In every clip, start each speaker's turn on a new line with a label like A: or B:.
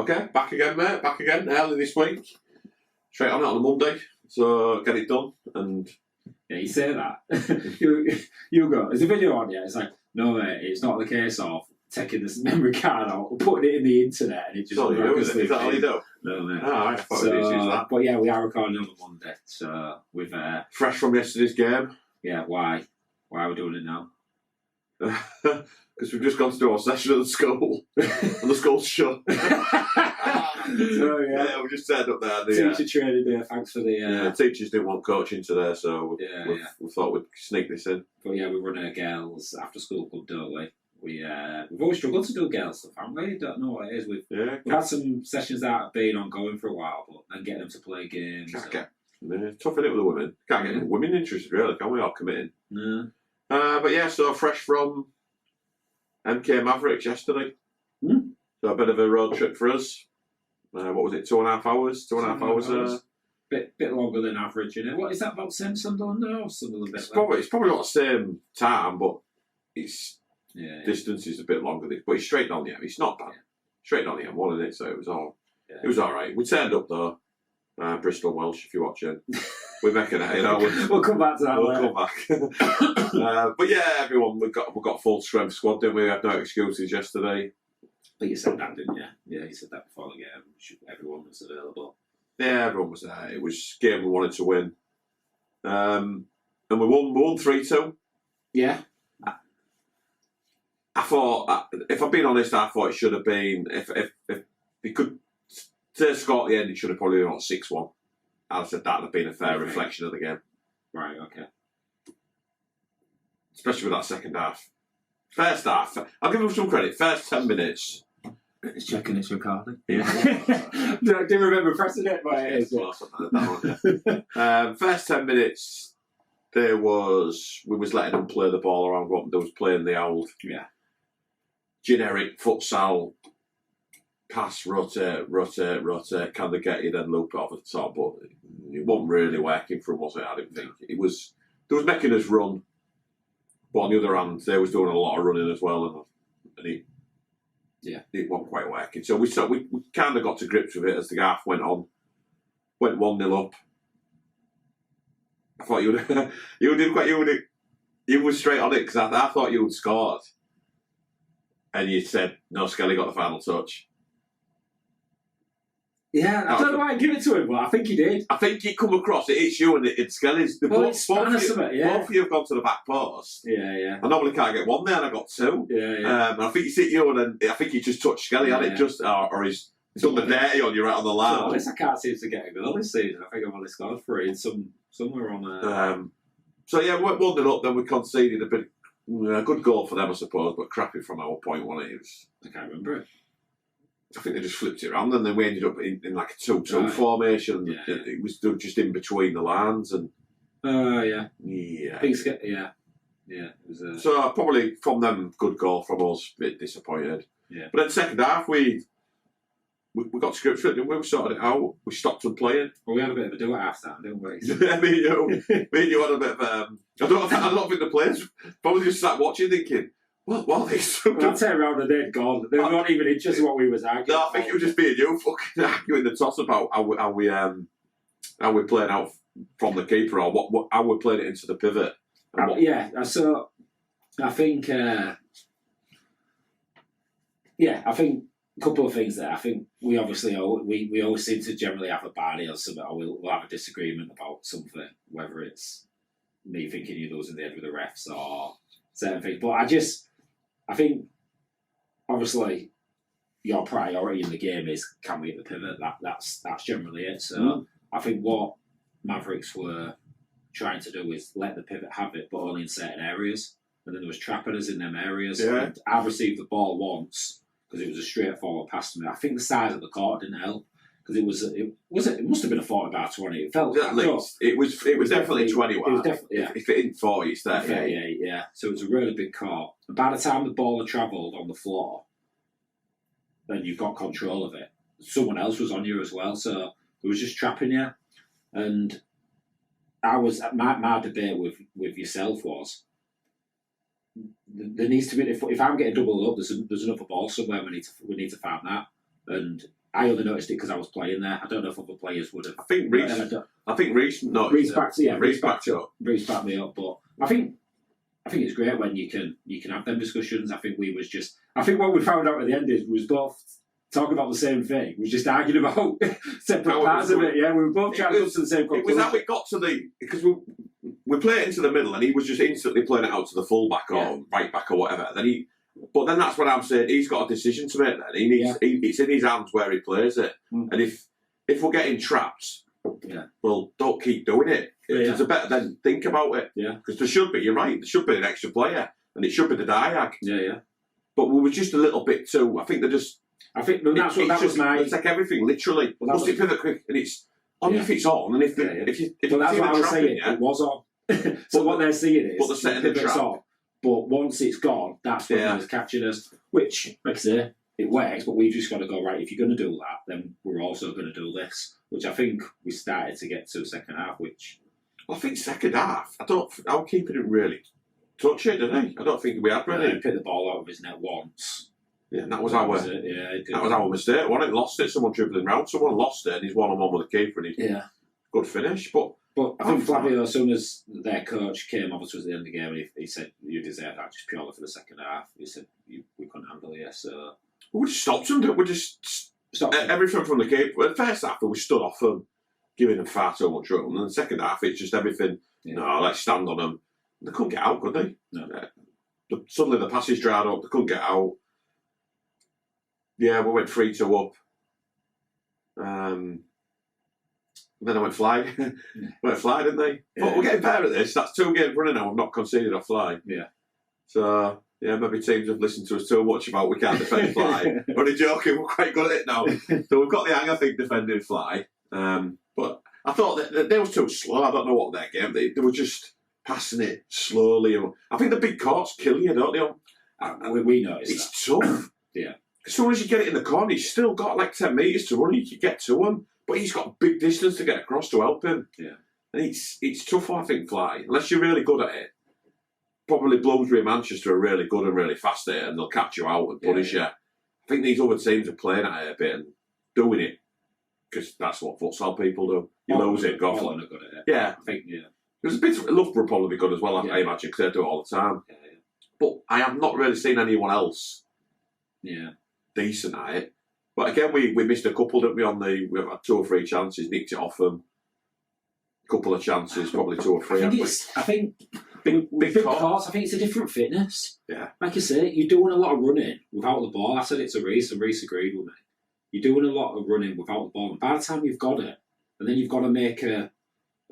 A: Okay, back again, mate. Back again early this week. Straight on it on a Monday, so get it done. And
B: yeah, you say that. you go. There's a video on you. It's like, no, mate, it's not the case of taking this memory card out, putting it in the internet, and it just.
A: Is that all you do?
B: No, mate.
A: Oh, I thought we'd use that.
B: But yeah, we are recording on a Monday, so we've
A: fresh from yesterday's game.
B: Yeah, why? Why are we doing it now?
A: Because we've just gone to do our session at the school, and the school's shut.
B: So yeah,
A: we just turned up there.
B: Teacher training day. Thanks for the.
A: Teachers didn't want coaching today, so we thought we'd sneak this in.
B: But yeah, we run a girls after school club, don't we? We've always struggled to do girls stuff, haven't we? Don't know what it is. We've had some sessions that have been ongoing for a while, but then getting them to play games.
A: Tough in it with the women. Can't get women interested, really, can we? All committing.
B: No.
A: But yeah, so fresh from MK Mavericks yesterday. So a bit of a road trip for us. What was it? 2.5 hours. 2.5 hours.
B: Bit longer than average, you know. What is that about? Same Sunderland now, or Sunderland?
A: It's probably not the same time, but it's distance is a bit longer. But it's straight on the M. It's not bad. Straight on the M1, isn't it? So it was all right. We turned up though. Bristol Welsh, if you're watching, we're making it.
B: We'll come back to that.
A: We'll come back. But yeah, everyone, we got full strength squad, didn't we? We had no excuses yesterday.
B: But you said that, didn't you? Yeah, you said that before the game. Everyone was available.
A: Yeah, everyone was there. It was a game we wanted to win. And we won 3-2.
B: Yeah.
A: I thought, if I'm being honest, I thought it should have been, if we could say score at the end, it should have probably been 6-1. I said that would have been a fair reflection of the game.
B: Right, okay.
A: Especially with that second half. First half, I'll give them some credit. First 10 minutes.
B: It's checking it's recording.
A: Yeah.
B: I didn't remember pressing it, but it is.
A: First 10 minutes, we was letting them play the ball around. What they was playing the old generic futsal pass, rotate, kind of get you, then loop it off the top. But it wasn't really working for them, was it? I didn't think it was. They was making us run, but on the other hand, they was doing a lot of running as well, and it wasn't quite working. So we kind of got to grips with it as the half went on. Went 1-0 up. I thought you were straight on it because I thought you had scored, and you said no. Skelly got the final touch.
B: Yeah, I don't know why I give it to him, but I think he did.
A: I think he come across. It's you and it's Skelly's. Both of you have gone to the back post.
B: Yeah.
A: I normally can't get one there, and I got two.
B: Yeah.
A: And I think it's you, and then I think he just touched Skelly. Had it just, or he's done the dirty on you right on the line.
B: At least I can't seem to get a goal this season. I think I've only scored 3 somewhere on.
A: So yeah, we went 1-0 up. Then we conceded a good goal for them, I suppose, but crappy from our point, wasn't it?
B: I can't remember it.
A: I think they just flipped it around, and then we ended up in like a 2-2 formation. Yeah. It was just in between the lines, and
B: yeah. Things get It was
A: so probably from them, good goal from us. A bit disappointed.
B: Yeah.
A: But then second half, we got to grips with it. We sorted it out. We stopped them playing.
B: Well, we had a bit of a do at half time, didn't we?
A: me and you had a bit of. I don't think the players probably just sat watching, thinking, What this?
B: I'd turn around and they'd gone. They were not even interested in what we was arguing.
A: No, I think it was just me and you fucking arguing the toss about how we playing out from the keeper, or how we playing it into the pivot.
B: So I think I think a couple of things there. I think we obviously we always seem to generally have a barney or something, or we'll have a disagreement about something, whether it's me thinking you're losing the head with the refs or certain things. But I think, obviously, your priority in the game is can we hit the pivot? That's generally it. So I think what Mavericks were trying to do is let the pivot have it, but only in certain areas. And then there was trapping us in them areas.
A: Yeah.
B: And I received the ball once because it was a straightforward pass to me. I think the size of the court didn't help because it must have been a 40 by 20. It felt
A: at least it was definitely 20.
B: It was definitely
A: If it isn't 40, it's 38.
B: Yeah. So it was a really big court. And by the time the ball had travelled on the floor, then you've got control of it. Someone else was on you as well, so it was just trapping you. And my debate with yourself was there needs to be, if I'm getting doubled up, there's another ball somewhere. We need to find that. And I only noticed it because I was playing there. I don't know if other players would have.
A: I think Reece backed up.
B: Reece backed me up, but I think it's great when you can have them discussions. I think what we found out at the end is we was both talking about the same thing. We were just arguing about separate parts of it. Yeah, we were both trying to go to the same conclusion.
A: It was how it got to because we play it into the middle, and he was just instantly playing it out to the full back or right back or whatever. But then that's when I'm saying he's got a decision to make. Then it's in his hands where he plays it, and if we're getting trapped, well, don't keep doing it. It's a better then think about it. Yeah, because there should be. You're right. There should be an extra player, and it should be the diag.
B: Yeah.
A: But we were just a little bit too. I think they're just.
B: I think that was my.
A: It's like everything, literally. Must it pivot quick, and it's on if it's on, and if
B: that's what I was saying. It was on. So what they're seeing is
A: they're setting the trap.
B: On. But once it's gone, that's when it's catching us. Which, like I say, it works. But we've just got to go right. If you're going to do that, then we're also going to do this. Which I think we started to get to second half. Which
A: I think second half. Our keeper didn't really touch it, did he? I don't think we had really.
B: He picked the ball out of his net once.
A: Yeah, and that was our mistake. One, lost it. Someone dribbling round. Someone lost it, and he's 1-on-1 with the keeper, and he's good finish. But
B: I think Flavio, as soon as their coach came over to us at the end of the game, he said, "You deserve that just purely for the second half." He said, "We couldn't handle it." So
A: we just stopped them. We just stopped everything from the keeper. The first half, we stood off them, giving them far too much room. And the second half, it's just everything. No, let's stand on them. They couldn't get out, could they?
B: No.
A: Suddenly the passes dried up. They couldn't get out. Yeah, we went 3-2 up. Then I went fly. Went fly, didn't they? Yeah. But we're getting better at this. That's 2 games running now. We've not conceded a fly.
B: Yeah.
A: So, maybe teams have listened to us too much about we can't defend fly. Only joking, we're quite good at it now. So we've got the hang, I think, defending fly. But I thought that they were too slow. I don't know what their game. They were just passing it slowly. I think the big courts kill you, don't they?
B: We noticed
A: it's tough.
B: Yeah.
A: As soon as you get it in the corner, he's still got like 10 metres to run. You can get to him. But he's got a big distance to get across to help him.
B: Yeah.
A: And it's tough, I think, fly. Unless you're really good at it. Probably Bloomsbury and Manchester are really good and really fast at it, and they'll catch you out and punish you. I think these other teams are playing at it a bit and doing it because that's what futsal people do. You lose it, go for it.
B: Good at it.
A: Yeah.
B: I think,
A: There's a bit of Loughborough probably be good as well, I imagine, because they do it all the time.
B: Yeah.
A: But I have not really seen anyone else decent at it. But again, we missed a couple, didn't we? We had 2 or 3 chances, nicked it off them. A couple of chances, probably 2 or 3.
B: I think big course. I think it's a different fitness.
A: Yeah.
B: Like I say, you're doing a lot of running without the ball. I said it to Reece, and Reece agreed with me. You're doing a lot of running without the ball. And by the time you've got it, and then you've got to make a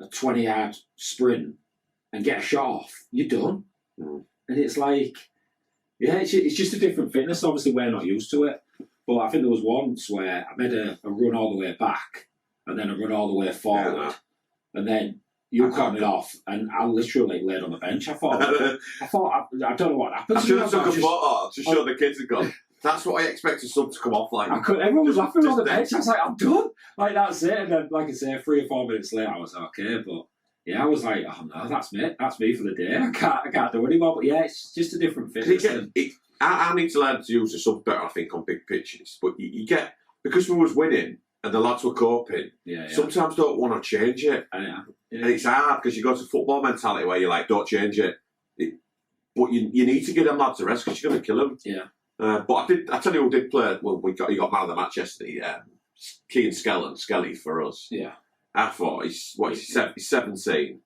B: 20-yard sprint and get a shot off, you're done.
A: Mm.
B: And it's like, it's just a different fitness. Obviously, we're not used to it. But I think there was once where I made a run all the way back and then a run all the way forward. And then you cut me off and I literally laid on the bench. I thought, I don't know what happened.
A: I should have took a photo to show the kids and gone, that's what I expected some to come off like.
B: Everyone was laughing on the bench. I was like, I'm done. Like, that's it. And then, like I say, 3 or 4 minutes later, I was okay. But yeah, I was like, oh no, that's me. That's me for the day. I can't do anymore. But yeah, it's just a different fitness.
A: I need to learn to use the sub better, I think, on big pitches. But you get, because we was winning and the lads were coping, sometimes don't want to change it. And it's hard because you go to football mentality where you're like, don't change it. But you need to give them lads a rest because you're going to kill them.
B: Yeah.
A: But I tell you who did play, well, he got man of the match yesterday, Keane Skelly for us.
B: Yeah.
A: I thought he's 17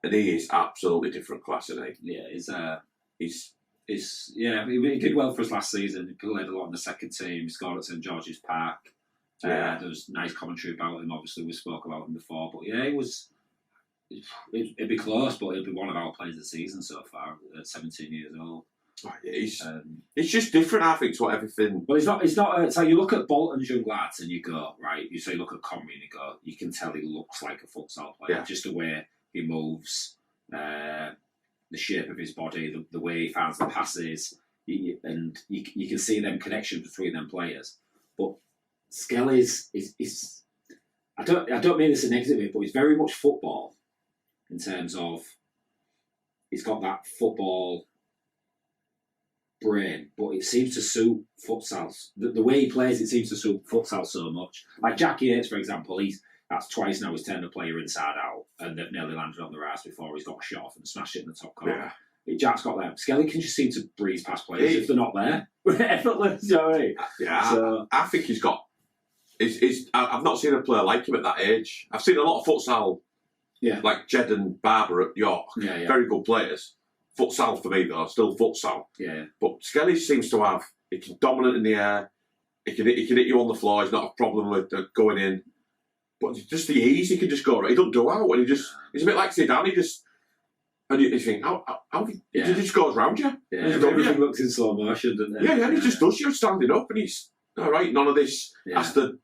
A: and he is absolutely different class, isn't he?
B: Yeah, he did well for us last season. He played a lot in the second team. He scored at St George's Park. There was nice commentary about him. Obviously, we spoke about him before. But yeah, it'd be close, but he'll be one of our players of the season so far at 17 years old.
A: Oh, yeah, it's just different, I think, to what everything.
B: Well, it's not. So you look at Bolton's young lads and you go, right. You say look at Conry and you go, you can tell he looks like a futsal player.
A: Yeah.
B: Just the way he moves. The shape of his body, the way he finds the passes, and you can see them connections between them players. But Skelly's is I don't mean this in a negative way, but he's very much football in terms of he's got that football brain, but it seems to suit futsal. The way he plays, it seems to suit futsal so much. Like Jack Yates, for example, that's twice now he's turned a player inside out and they've nearly landed on their ass before he's got a shot off and smashed it in the top corner. Yeah. Jack's got them. Skelly can just seem to breeze past players if they're not there. Effortless, you know what I mean?
A: Yeah, so, I think he's got... I've not seen a player like him at that age. I've seen a lot of futsal, like Jed and Barber at York. Yeah. Very good players. Futsal for me, though, still futsal.
B: Yeah.
A: But Skelly seems to have... He can dominate in the air. He can hit you on the floor. He's not a problem with going in. But just the ease, he can just go right. He doesn't do out, and he's a bit like Zidane. He just... And you think, how he just goes round you.
B: Yeah, everything looks in slow motion, doesn't it?
A: Yeah, and he just does you standing up, and he's... All right, none of this has to...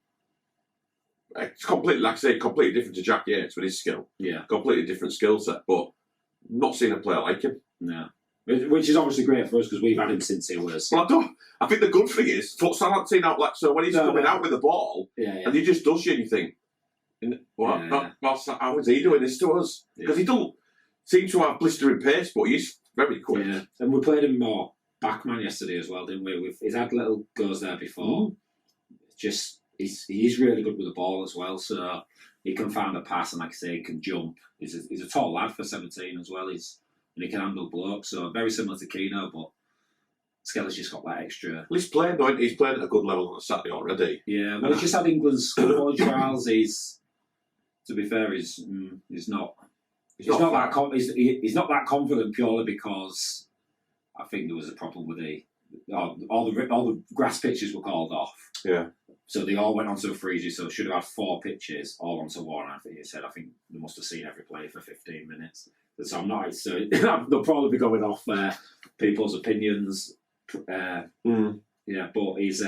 A: It's completely, like I say, completely different to Jack Yates with his skill.
B: Yeah.
A: Completely different skill set, but not seeing a player like him.
B: No. Which is obviously great for us because we've had him since he was...
A: Well, I think the good thing is, futsal hasn't seen out like... So when he's coming out with the ball, and he just does you, and you think, what? How is he doing this to us? Because he don't seem to have blistering pace, but he's very quick.
B: Yeah. And we played him more backman yesterday as well, didn't we? He's had little goes there before. Just... He's really good with the ball as well, so he can find a pass and, like I say, he can jump. He's a tall lad for 17 as well. And he can handle blokes, so very similar to Keno, but Skelly's just got that extra.
A: Well, he's playing at a good level on a Saturday already.
B: Yeah, well, he's just had England's schoolboy trials. To be fair, he's not that confident purely because I think there was a problem with all the grass pitches were called off.
A: Yeah.
B: So they all went onto a freezer, so should have had 4 pitches all onto one. I think they must have seen every play for 15 minutes. So I'm not. So they'll probably be going off people's opinions. Yeah, but he's.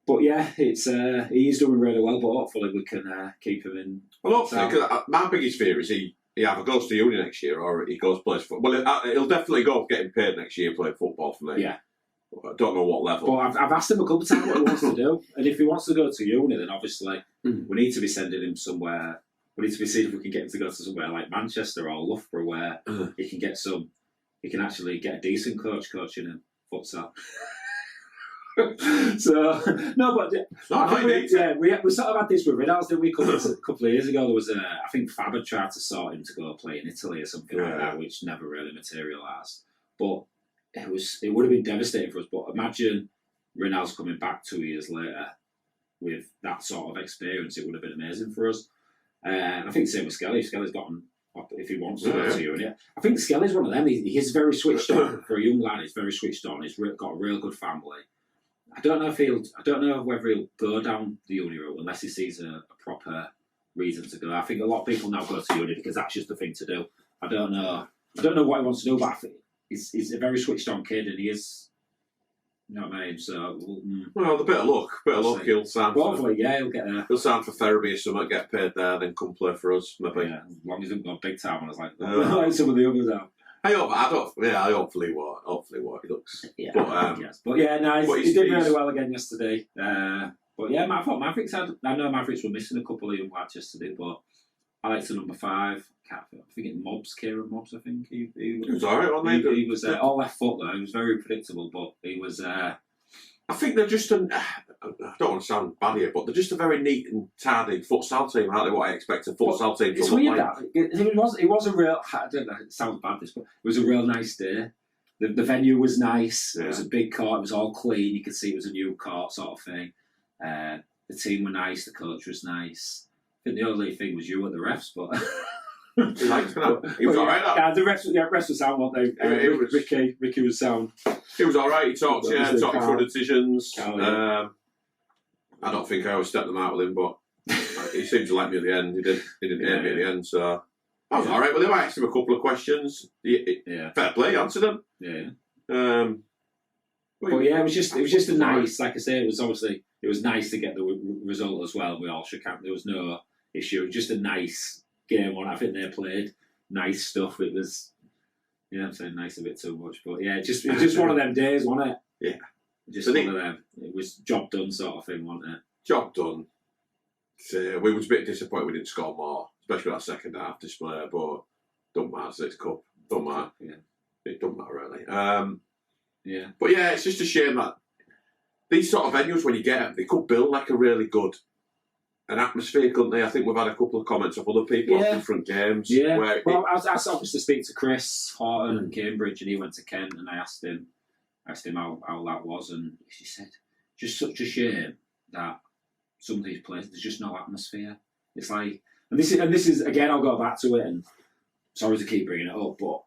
B: But yeah, he's doing really well. But hopefully we can keep him in.
A: Well, hopefully, my biggest fear is he either goes to uni next year or he goes plays football. Well, he'll definitely go getting paid next year playing football for me.
B: Yeah.
A: I don't know what level.
B: But I've asked him a couple of times what he wants to do. And if he wants to go to uni, then obviously we need to be sending him somewhere. We need to be seeing if we can get him to go to somewhere like Manchester or Loughborough where he can actually get a decent coach coaching him futsal. So, no, but we sort of had this with Riddles, didn't we? A couple of years ago, there was I think Fab had tried to sort him to go play in Italy or something like that, which never really materialised. But it would have been devastating for us. But imagine Rinal's coming back 2 years later with that sort of experience. It would have been amazing for us. And I think the same with Skelly. Skelly's gotten, if he wants to go to uni. I think Skelly's one of them. He is very switched on. For a young lad, he's very switched on. He's got a real good family. I don't know whether he'll go down the uni route unless he sees a proper reason to go. I think a lot of people now go to uni because that's just the thing to do. I don't know what he wants to do, but I think he's a very switched on kid, and he is. You know what I mean? So,
A: well, the bit of luck, he'll sign.
B: Hopefully, he'll get there.
A: He'll sign for therapy or something, get paid there, then come play for us. Maybe.
B: Yeah, as long as he doesn't go big time, I was like some of the others out.
A: I hopefully what he looks.
B: Yeah, but yeah, no, he did really well again yesterday. But yeah, I thought Mavericks I know Mavericks were missing a couple of young lads yesterday, but I liked the number 5. I think it's Kieran Mobbs. I think he
A: was alright, wasn't he?
B: He was all left foot though. He was very predictable, but he was.
A: I think they're just I don't want to sound bad here, but they're just a very neat and tidy futsal team, aren't they? What I expect a futsal team to
B: look
A: weird
B: like. It was a real. I don't know. It sounds bad, this, but it was a real nice day. The venue was nice. Yeah. It was a big court. It was all clean. You could see it was a new court sort of thing. The team were nice. The coach was nice. I think the only thing was you at the refs, but.
A: He was alright.
B: Yeah, the refs were sound, weren't they? Ricky was sound.
A: He was alright. He talked through decisions. I don't think I always stepped them out with him, but he seemed to like me at the end. He didn't hate me at the end, so I was alright with him. I asked him a couple of questions. Fair play, answered them.
B: Yeah.
A: But
B: yeah, it was just a nice. Like I say, it was nice to get the result as well. We all shook hands. There was no issue. It was just a nice game one. I think they played nice stuff. It was, I'm saying nice a bit too much, but yeah, it was just one of them days, wasn't it?
A: Yeah,
B: just one of them. It was job done sort of thing, wasn't it?
A: Job done. We was a bit disappointed we didn't score more, especially that second half display. But don't matter. It's cup. Don't matter.
B: Yeah,
A: it don't matter really.
B: Yeah.
A: But yeah, it's just a shame that these sort of venues, when you get them, they could build like a really good an atmosphere, couldn't they? I think we've had a couple of comments of other people on different games.
B: Yeah.
A: Where
B: well, I obviously speak to Chris Horton in Cambridge, and he went to Kent, and I asked him how that was, and he said, just such a shame that some of these places there's just no atmosphere. It's like, and this is again, I'll go back to it, and sorry to keep bringing it up, but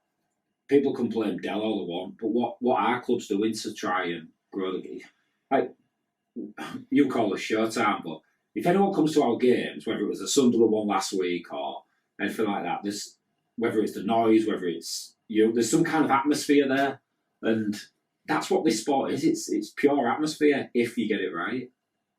B: people can blame Dell all they want, but what our club's doing to try and grow the game, like you call it showtime, but if anyone comes to our games, whether it was the Sunderland one last week or anything like that, whether it's the noise, whether it's there's some kind of atmosphere there, and that's what this sport is. It's pure atmosphere if you get it right.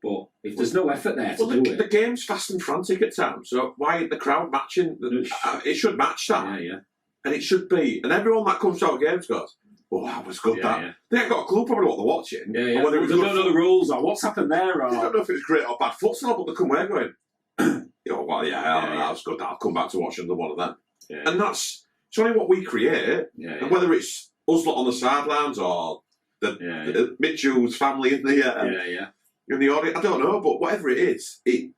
B: But if there's no effort there to do it,
A: the game's fast and frantic at times. So why ain't the crowd matching? It should match that.
B: Yeah.
A: And it should be. And everyone that comes to our games goes, "Oh, that was good."
B: Yeah.
A: They ain't got a clue probably what they're watching.
B: Yeah.
A: Or whether
B: they don't know the rules or what's happened there. Or
A: they don't know if it's great or bad futsal, but they come away going, that was good. I'll come back to watch another one of them.
B: Yeah.
A: And it's only what we create.
B: Yeah.
A: And whether it's us lot on the sidelines or the Mitchell's family in the in the audience, I don't know, but whatever it is, I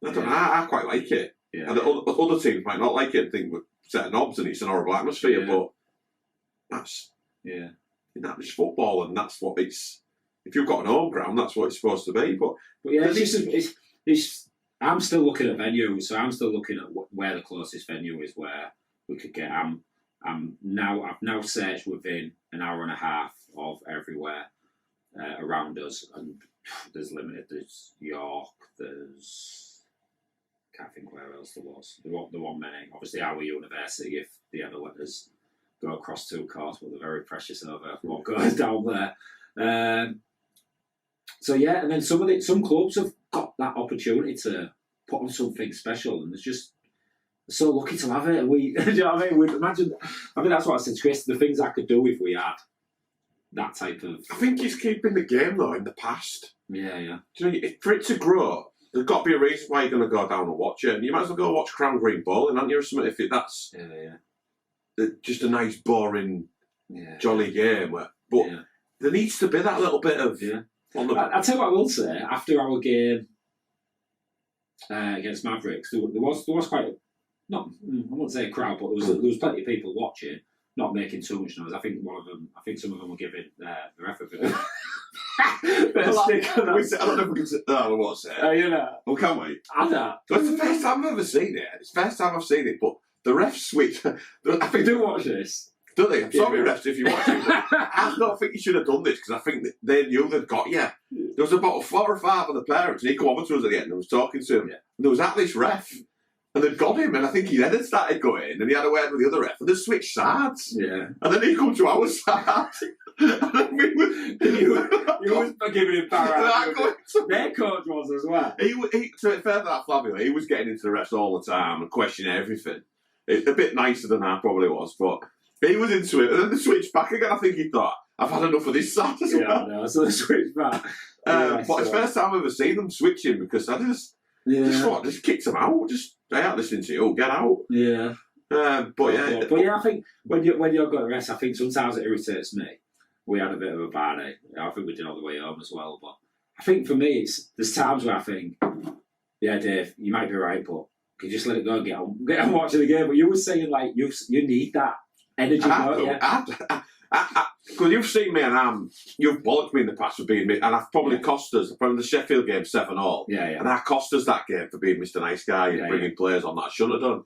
A: don't know. I quite like it.
B: Yeah.
A: And other teams might not like it and think we're setting knobs and it's an horrible atmosphere, but that's that's football, and that's what it's. If you've got an home ground, that's what it's supposed to be. But
B: yeah, it's I'm still looking at venues, so I'm still looking at where the closest venue is where we could get. I've now searched within an hour and a half of everywhere around us, and there's limited. There's York. Can't think where else there was. There weren't many. Obviously, our university, if they ever let us go across two courts, but they're very precious over what goes down there. So yeah, and then some clubs have got that opportunity to put on something special, and they're so lucky to have it. And we, you know what I mean? We'd imagine. I mean, that's what I said to Chris. The things I could do if we had that type of.
A: I think it's keeping the game though in the past.
B: Yeah.
A: Do you know, for it to grow, there's got to be a reason why you're going to go down and watch it. And you might as well go watch Crown Green Bowling, aren't you? Or something if that's just a nice, boring, jolly game. But there needs to be that little bit of.
B: I'll tell you what I will say. After our game against Mavericks, there was quite I won't say a crowd, but there was plenty of people watching, not making too much noise. I think some of them were giving the ref a bit of stick on that.
A: I don't know if we can say. No, we won't say it. Well, can we?
B: I know.
A: It's the first time I've ever seen it. It's the first time I've seen it, but the refs switch. I think
B: they do watch this.
A: Do they? I'm sorry, refs, if you watch it. I don't think you should have done this because I think that they knew they'd got you. There was about 4 or 5 of the parents, and he come over to us at the end and was talking to him. Yeah. And there was at this ref, and they'd got him, and I think he then had started going, and he had a word with the other ref, and they switched sides.
B: Yeah.
A: And then he come to our side. And then we were.
B: You was giving him power. Their coach was as well.
A: He to be fair to that Flavio, he was getting into the refs all the time and questioning everything. It's a bit nicer than I probably was, but. He was into it, and then they switched back again. I think he thought, I've had enough of this side as well.
B: Yeah, I know, so they switched back.
A: But it's the first time I've ever seen them switching because I just kicked them out. They aren't listening to you, get out.
B: Yeah.
A: But
B: I think when you're going to rest, I think sometimes it irritates me. We had a bit of a party. I think we did on the way home as well. But I think for me, there's times where I think, yeah, Dave, you might be right, but you just let it go and get on watching the game. But you were saying like you need that. Energy,
A: because you've seen me and you've bollocked me in the past for being me, and I've probably cost us from the Sheffield game 7-7. And I cost us that game for being Mr. Nice Guy and bringing players on that I shouldn't have done.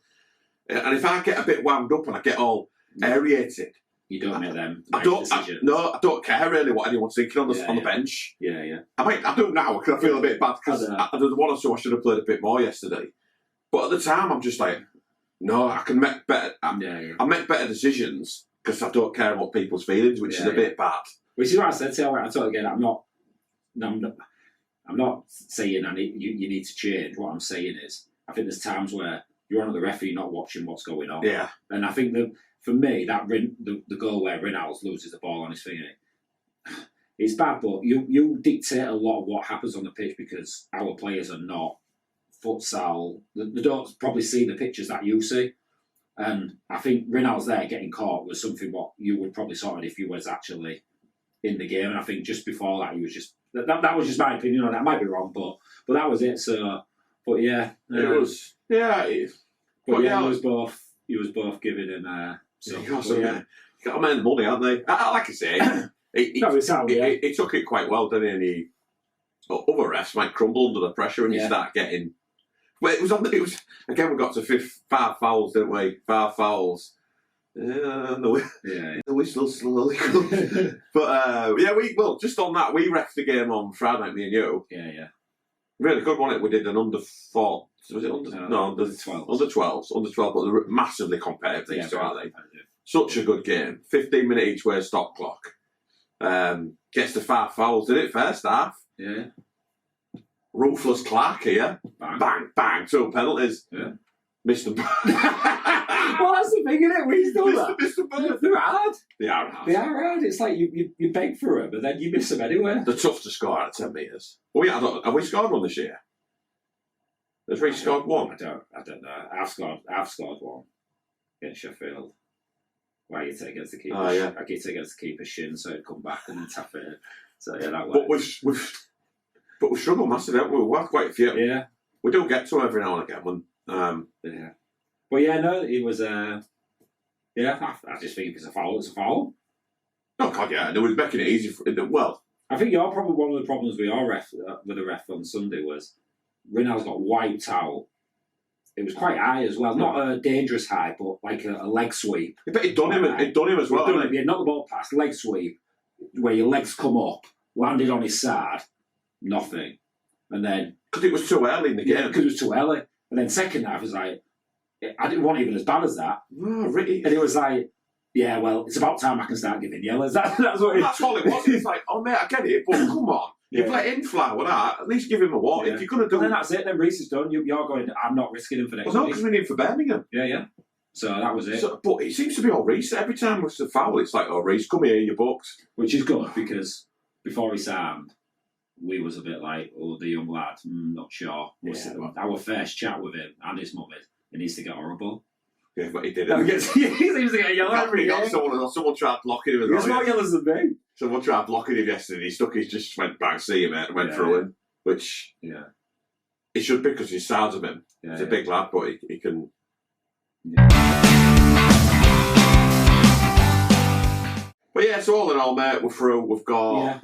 A: And if I get a bit wound up and I get all aerated,
B: you don't make them.
A: I don't care really what anyone's thinking on the bench. I do now because I feel a bit bad because there's one or two I should have played a bit more yesterday. But at the time, I'm just like. No, I can make better. I make better decisions because I don't care about people's feelings, which is a bit bad.
B: Which is what I said to you. I totally get it. I'm not saying you need to change. What I'm saying is, I think there's times where you're on at the referee, not watching what's going on.
A: Yeah.
B: And I think that for me, that the goal where Rinalds loses the ball on his finger, it's bad. But you dictate a lot of what happens on the pitch because our players are not. Futsal, they don't probably see the pictures that you see, and I think Rinalds there getting caught was something what you would probably sorted if you was actually in the game, and I think just before that he was just that was just my opinion on it. I might be wrong, but that was it. So, but yeah,
A: it was
B: but yeah, he was both giving him.
A: You got to make the money, aren't they? Like I say, he took it quite well, didn't he? And other refs might crumble under the pressure when you start getting. Well, it was again. We got to 5 fouls, didn't we? 5 fouls. The whistle slowly comes. But just on that, we refed the game on Friday night, me and you.
B: Yeah.
A: Really good, wasn't it? We did an under 4. Was it under? No, under 12s. Under 12s, but they're massively competitive, these two, aren't they? Such a good game. 15-minute each way stop clock. Gets to 5 fouls, did it? First half.
B: Yeah.
A: Ruthless Clark here. Bang, bang. 2 penalties.
B: Yeah.
A: Missed them.
B: Well, that's the thing, isn't it? We still They're hard.
A: They are hard.
B: They are hard. It's like you beg for them, but then you miss them anyway.
A: They're tough to score at 10 metres. Well, have we scored one this year? Has Reece scored one?
B: I don't know. I've scored one against Sheffield. Why you take against the keeper?
A: Oh, yeah.
B: I get it against the keeper's shin, so it'd come back and then tap it in. So yeah, that
A: way. But we've struggled massively, haven't we? We've had quite a few.
B: Yeah.
A: We do get to them every now and again.
B: Yeah. But yeah, no, it was. I just think if it's a foul, it's a foul.
A: Oh God, yeah. And it was making it easy for. Well,
B: I think one of the problems with the ref on Sunday was Rinal's got wiped out. It was quite high as well, not a dangerous high, but like a leg sweep.
A: But it done him as well.
B: He knocked the ball past, leg sweep, where your legs come up, landed on his side, nothing, and then
A: because it was too early in the game.
B: Yeah, because it was too early, and then second half was like, I didn't want even as bad as that.
A: Oh, really?
B: And it was like, yeah, well, it's about time I can start giving yellows. That's
A: all it was. It's like, oh mate, I get it, but come on. You've let him fly with that. At least give him a walk. Yeah. If you're going to do,
B: then that's it. Then Reece is done. You're going. I'm not risking him for next week.
A: Well, no, because we need him for Birmingham.
B: Yeah. So that was it.
A: But it seems to be all Reece. Every time it's a foul, it's like, oh Reece, come here, your books.
B: Which is good because before he signed, we was a bit like, oh, the young lad, not sure. Yeah, our first chat with him and his mum is, he needs to get horrible.
A: Yeah, but he didn't.
B: He seems to get yellow every game.
A: Someone tried blocking him.
B: He was more yellows than me.
A: Someone tried blocking him yesterday. He stuck. He just went back, see him, and went through him. Which it should be because he's size of him. He's a big lad, but he can. Yeah. But yeah, so all in all, mate, we're through. We've got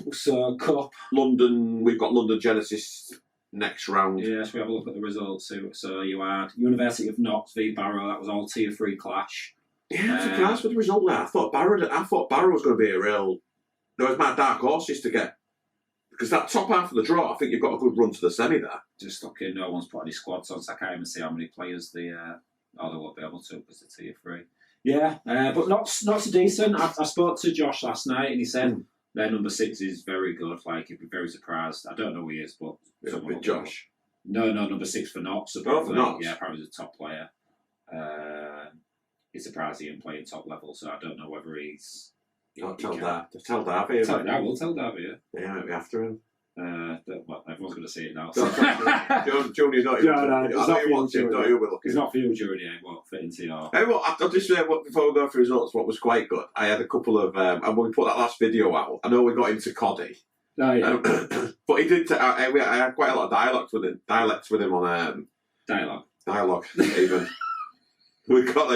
B: Cup
A: London. We've got London Genesis next round.
B: Yeah, so we have a look at the results. So you had University of Knox v Barrow. That was all tier 3 clash.
A: Yeah, I'm surprised with the result there. I thought Barrow was going to be a real. There was my dark horses to get. Because that top half of the draw, I think you've got a good run to the semi there.
B: Just looking, no one's put any squads on, so I can't even see how many players they won't be able to because it's tier 3. Yeah, but not so decent. I spoke to Josh last night and he said their number 6 is very good. Like, he'd be very surprised. I don't know who he is, but
A: with Josh.
B: No, number 6 for Knox.
A: For Knox.
B: Yeah, apparently he's a top player. He's surprised he didn't play in top level, so I don't know whether he's.
A: Tell Darby.
B: I will tell Darby.
A: Yeah, might be after him.
B: Everyone's going to see it now.
A: Junior's not.
B: It's not for you, Junior. It won't fit into your.
A: Hey, well, I'll just say before we go through results, what was quite good. I had a couple of, and when we put that last video out, I know we got into Coddy.
B: Oh, yeah.
A: But he did. I had quite a lot of dialects with him on dialogue even. We got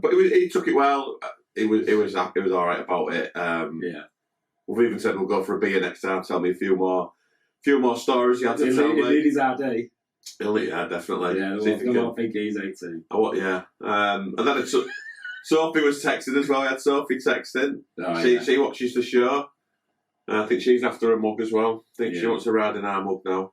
A: but he took it well. He was all right about it. We've even said we'll go for a beer next time. Tell me a few more stories you had to tell me.
B: He'll need his RD.
A: Yeah, definitely.
B: Yeah, they won't think he's 18.
A: Oh, what? Yeah. And then Sophie was texting as well. I had Sophie texting. She watches the show. I think she's after a mug as well. I think she wants to ride in our mug now.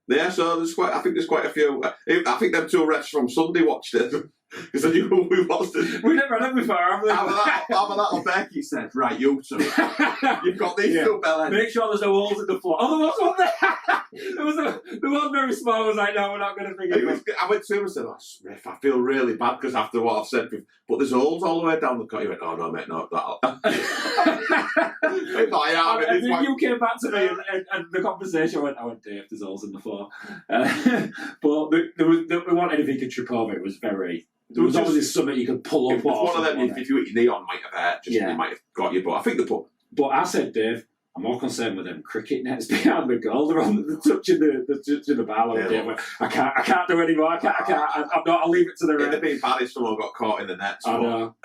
A: Yeah, so I think there's quite a few. I think them 2 refs from Sunday watched it. Because I knew who we watched it.
B: We've never had it before, have we?
A: How about that Becky said, right, you two. You've got these 2 bellends.
B: Make sure there's no holes in the floor. Oh, there was one there. There was very small. I was like, no, we're not going to figure it out.
A: I went to him and said, Riff, I feel really bad because after what I've said, but there's holes all the way down the cut. He went, oh, no, mate, no, that'll.
B: And then you came back to me and the conversation went, Dave, there's holes in the floor. But there wasn't anything to trip over. It was very There was always something you could pull up.
A: It was one of them. If you hit your knee on, might have hurt. It might have got you. But I think
B: But I said, Dave, I'm more concerned with them cricket nets behind the goal. They're on the touching the ball. I can't do anymore. I can't. I'm not. I'll leave it to the ref.
A: It'd be bad if someone got caught in the nets.
B: I know.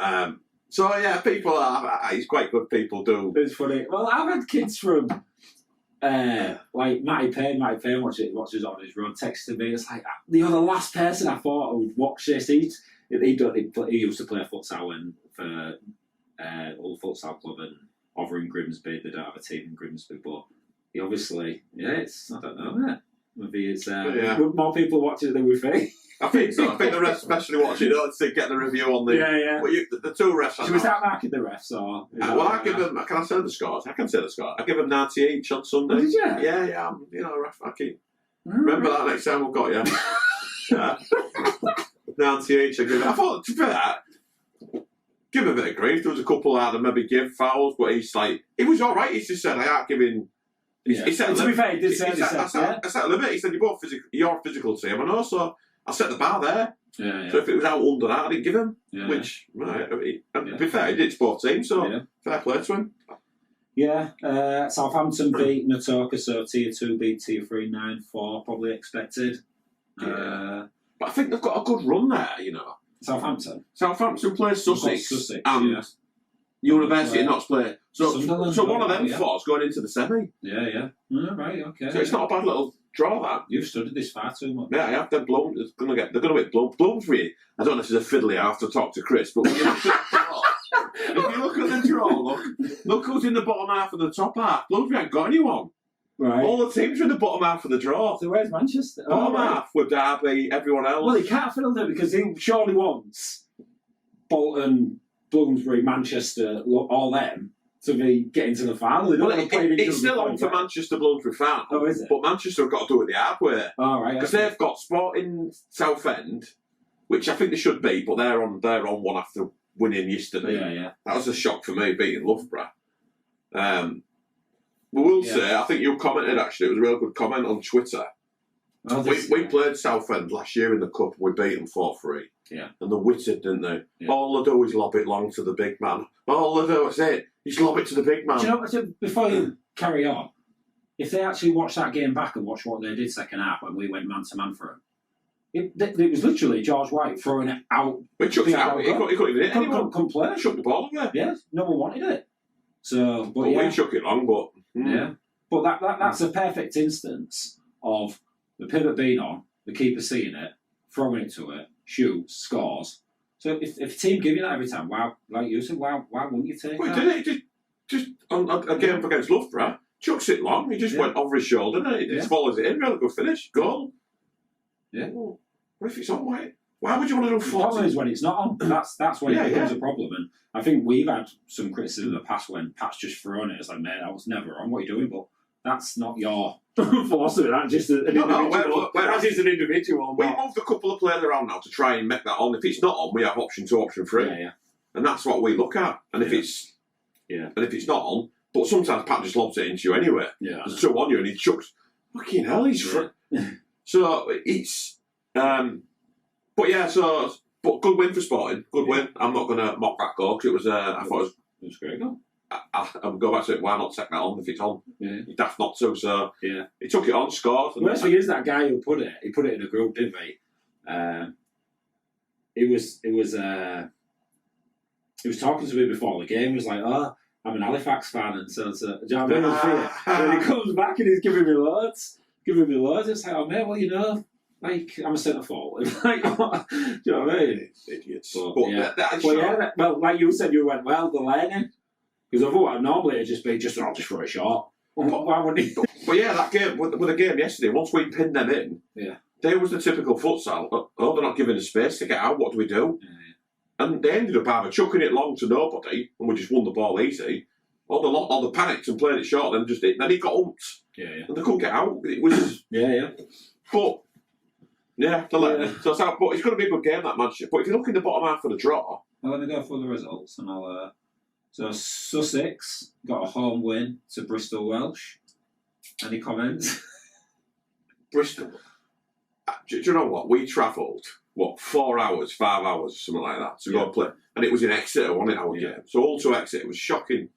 A: So yeah, people are. It's quite good. People do.
B: It's funny. Well, I've had kids from like Matty Payne watches on his run, texted me. It's like you're the last person I thought would watch this. He used to play futsal for Old Futsal Club and over in Grimsby. They don't have a team in Grimsby, but he obviously, it's I don't know. Maybe it's more people watch it than we think.
A: I think so. I think the refs especially watch it to get the review on the.
B: Yeah.
A: Well, the two refs.
B: Should we start marking the refs or?
A: I give them. Can I say the scores? I can say the score. I give them 90 each on Sunday.
B: Oh, did you?
A: Yeah. I'm, ref. I keep. Remember that next time we've got you. 90 each. I give. I thought to be that. Give him a bit of grief. There was a couple out that maybe give fouls, but he was all right. He just said, I ain't giving. He said,
B: to be fair, he did say
A: I set a limit. He said, you're a physical team, and also I set the bar there.
B: Yeah.
A: So if it was out under that, I didn't give him. Which, to be fair, he did both teams, so fair play to him.
B: Yeah, Southampton beat Matoka, so Tier 2 beat Tier 3 9-4, probably expected.
A: But I think they've got a good run there,
B: Southampton
A: plays Sussex and University not play. So one of them four's going into the semi.
B: Yeah. Oh, right, okay.
A: So it's not a bad little draw, that.
B: You've studied this far too much.
A: Yeah, I have. They're blown. They're going to get blown. Bloomsbury. I don't know if it's a fiddly. I have to talk to Chris. But when you look at the draw, if you look at the draw, look who's in the bottom half and the top half. Bloomsbury ain't got anyone.
B: Right.
A: All the teams are in the bottom half of the draw.
B: So where's Manchester?
A: Bottom half with Derby, everyone else.
B: Well, he can't fill it because he surely wants Bolton, Bloomsbury, Manchester, all them to be getting to the final.
A: It's still on for Manchester Bloomsbury final.
B: Oh, is it?
A: But Manchester have got to do it the hard way.
B: Oh, right.
A: Because they've got Sporting Southend, which I think they should beat, but they're on one after winning yesterday.
B: Yeah.
A: That was a shock for me, beating Loughborough. We will say, I think you commented actually, it was a real good comment on Twitter. Oh, we played Southend last year in the Cup, we beat them 4-3.
B: Yeah.
A: And they witted, didn't they?
B: Yeah.
A: All they do is lob it long to the big man. All they do is it. Just lob it to the big man.
B: Do you know, before you carry on, if they actually watch that game back and watch what they did second half when we went man-to-man for them, it was literally George White throwing it out.
A: We chucked it out. He couldn't even hit anyone.
B: Couldn't play.
A: Chucked the ball away.
B: Yes, no one wanted it. So, but
A: we chuck it long, but...
B: Yeah. But that's a perfect instance of the pivot being on, the keeper seeing it, throwing it to it, shoots, scores. So if a team give you that every time, wow, like you said, why wouldn't you take that?
A: Did it? Just on a game against Loughborough, chucks it long, he just went over his shoulder, and he just follows it in, really good finish, goal.
B: Yeah.
A: What if it's on, why would you want to do 40?
B: The problem is when it's not on. That's when it becomes a problem. And I think we've had some criticism in the past when Pat's just thrown it. It's like, man, that was never on. What are you doing? But that's not your philosophy. That's just an individual. That's just an individual.
A: We moved a couple of players around now to try and make that on. If it's not on, we have option 2, option 3.
B: Yeah.
A: And that's what we look at. And if it's not on, but sometimes Pat just lobs it into you anyway.
B: Yeah.
A: There's 2 on you and he chucks. Fucking hell, he's So it's but good win for Sporting. Good win. I'm not going to mock that goal because it was. I thought it was
B: a great goal.
A: I'll go back to it. Why not take that on if it's on?
B: Yeah.
A: You're daft not to. So he took it on, scored.
B: The worst thing is that guy who put it. He put it in a group, didn't he? He was talking to me before the game. He was like, "Oh, I'm an Halifax fan," and so do you know what I mean? And he comes back and he's giving me loads. It's like, oh mate, well, like, I'm a centre forward. Like, do you know what I mean?
A: Idiots.
B: Well, like you said, you went, well, the learning. Because otherwise, normally it'd just be, I'll just throw a shot. Why wouldn't he?
A: But yeah, that game, with the game yesterday, once we pinned them in, there was the typical futsal. Oh, they're not giving us space to get out, what do we do? Yeah. And they ended up either chucking it long to nobody, and we just won the ball easy, or the panicked and played it short, and then he got umped.
B: Yeah.
A: And they couldn't get out. It was... But... Yeah, but it's going to be a good game, that Manchester. But if you look in the bottom half of the draw...
B: Well, let me go through the results, and I'll... So, Sussex got a home win to Bristol Welsh. Any comments?
A: Bristol... Do you know what? We travelled 4 hours, 5 hours, something like that, to go and play. And it was in Exeter, wasn't it, our game? So all to Exeter, it was shocking.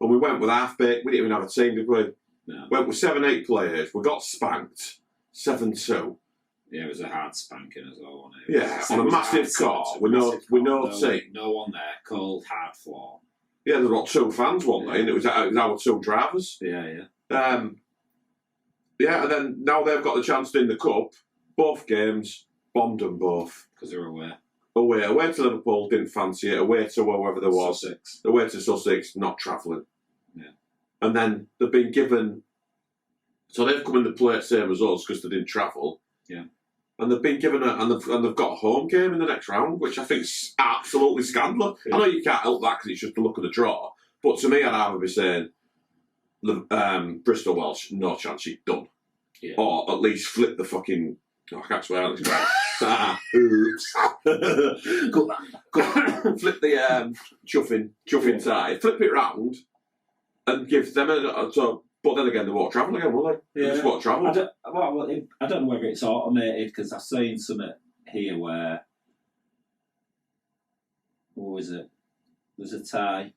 A: And we went with half-baked, we didn't even have a team, did we?
B: No.
A: Went with 7, 8 players, we got spanked, 7-2.
B: Yeah, it was a hard spanking as well, wasn't it?
A: Yeah, on a massive court, with no team.
B: No one there, cold, hard floor.
A: Yeah, there were 2 fans one day, and it was our 2 drivers.
B: Yeah.
A: And then now they've got the chance to win the cup. Both games, bombed them both.
B: Because they were away.
A: Away to Liverpool, didn't fancy it. Away to wherever there was.
B: Sussex.
A: Away to Sussex, not travelling.
B: Yeah.
A: And then they've been given... So they've come in the play same as us because they didn't travel.
B: Yeah.
A: And they've been given and they've got a home game in the next round, which I think is absolutely scandalous. Yeah. I know you can't help that because it's just the look of the draw. But to me, I'd either be saying Bristol Welsh, no chance, you're done.
B: Yeah.
A: Or at least flip the fucking... Oh, I can't swear on this guy. Oops. Flip the chuffing side, flip it round and give them a... But then again, they won't travel again, will they?
B: Yeah.
A: They just won't travel.
B: I don't know whether it's automated because I've seen something here where... What was it? There's a tie.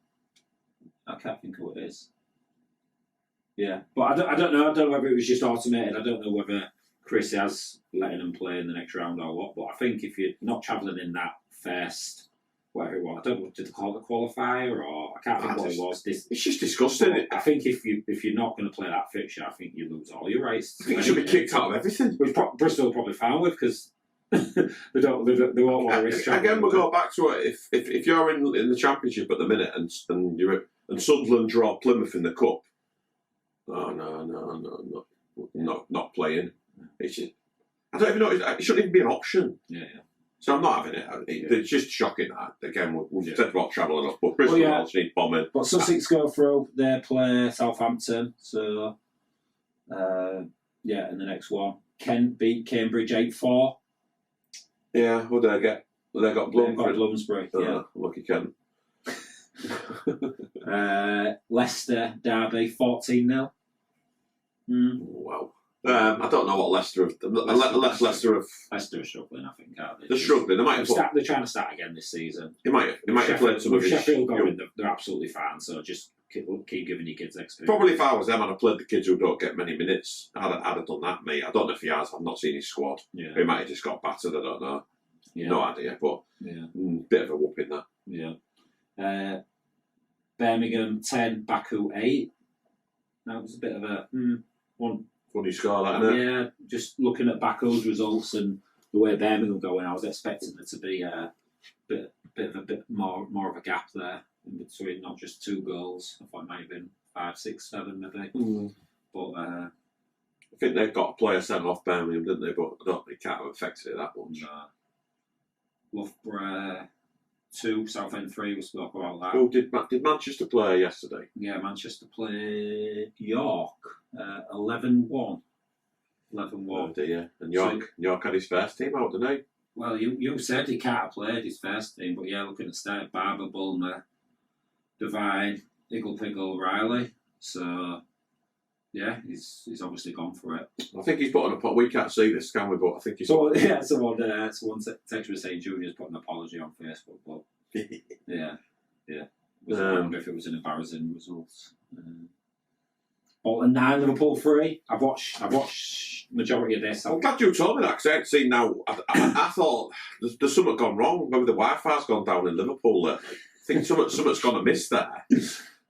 B: I can't think of what it is. Yeah, but I don't know. I don't know whether it was just automated. I don't know whether Chris has letting them play in the next round or what. But I think if you're not travelling in that first, whatever it was, I don't know, did they call it a qualifier or I can't think what it was.
A: It's just disgusting.
B: I think if you're not going to play that fixture, I think you lose all your rights.
A: I think you should be kicked out of everything.
B: Which Bristol are probably fine with because they won't want to risk.
A: Again, we'll go back to it. If you're in the Championship at the minute and Sunderland draw Plymouth in the cup. Oh no, not playing. It's just, I don't even know. It shouldn't even be an option.
B: Yeah.
A: So I'm not having it. It's just shocking that. Again, we've said about travelling up, but Bristol Welsh need bombing.
B: But Sussex go through. They play Southampton. So in the next one, Kent beat Cambridge 8-4.
A: Yeah, what did they get? They got
B: Bloomsbury. Yeah,
A: lucky Kent.
B: Leicester Derby 14-0.
A: Wow. I don't know what Leicester have. Leicester
B: are struggling, I think, aren't they?
A: They're struggling.
B: They're trying to start again this season.
A: They might have played some of
B: Sheffield going, they're absolutely fine, so just keep giving your kids experience.
A: Probably if I was them, I'd have played the kids who don't get many minutes. I'd have done that, mate. I don't know if he has. I've not seen his squad.
B: Yeah.
A: He might have just got battered, I don't know.
B: Yeah.
A: No idea, but bit of a whooping that.
B: Yeah. Birmingham 10, Baku 8. That was a bit of a one.
A: Funny score, that, isn't it?
B: Yeah, just looking at Baku's results and the way Birmingham going, I was expecting there to be a bit more of a gap there in between, not just 2 goals. I thought it might have been 5, 6, 7 maybe. But
A: I think they've got a player sent off Birmingham, didn't they? But I don't think it can't have affected it that much.
B: Loughborough 2, Southend 3. We'll talk about that.
A: Oh, did Manchester play yesterday?
B: Yeah, Manchester played York 11-1. 11-1.
A: Oh dear. And York had his first team out, didn't he?
B: Well, you said he can't have played his first team, but yeah, looking at start Barber, Bulmer, Devine, Iggle, Riley. So yeah, he's obviously gone for it.
A: I think he's put on a... We can't see this, can we? But I think he's...
B: Someone text me saying Junior's put an apology on Facebook, but yeah. I wonder if it was an embarrassing result. Bolton 9, Liverpool 3. I've watched majority of this.
A: I'm glad you told me that because I hadn't seen now. I thought there's something gone wrong. Maybe the Wi-Fi's gone down in Liverpool. I think something's gone amiss there.